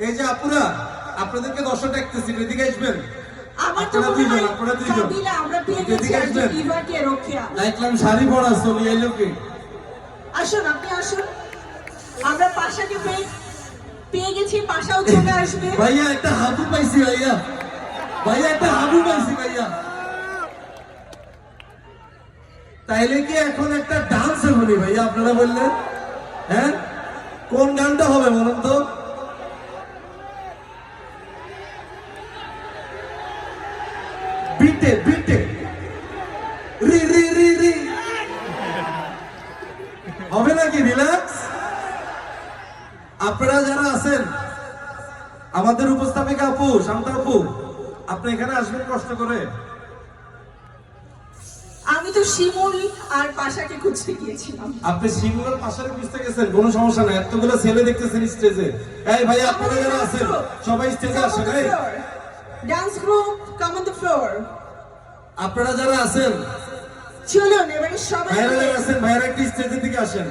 এই যে আপুরা আপনাদেরকে দর্শক দেখতেছি, এদিকে আসবেন। আমার তো মনে হয় কাবিলা আমরা পেয়ে গেছি আজকে ইভাকে রক্ষিয়া। দেখলাম শাড়ি পরা চলি এলো কি? আসুন আপনি আসুন, আমরা পাশাকে পেয়ে গেছি, পাশাও চলে আসবে। ভাইয়া একটা হাবু পাইছি ভাইয়া, ভাইয়া একটা হাবু পাইছি ভাইয়া। তাইলে কি এখন একটা ডান্স হবে ভাইয়া? আপনারা বললেন হ্যাঁ, কোন গানটা হবে বলুন তো? বিটে বিটে রি রি রি রি হবে নাকি? রিল্যাক্স। আপনারা যারা আছেন, আমাদের উপস্থাপিকা আপু, শান্তা আপু, আপনি এখানে আসবেন কষ্ট করে। আমি তো শিমুল আর পাশাকে খুঁজতে গিয়েছিলাম। আপনি শিমুলের পাশে খুঁজতে গেছেন, কোনো সমস্যা নাই। এতগুলো ছেলে দেখতেছেন স্টেজে। এই ভাই আপনারা যারা আছেন সবাই স্টেজে আসেন। এই dance group come on the floor. আপনারা যারা আছেন চলুন এবারে সবাই ভাইরা যারা আছেন, ভাইরা একটু স্টেজের দিকে আসেন।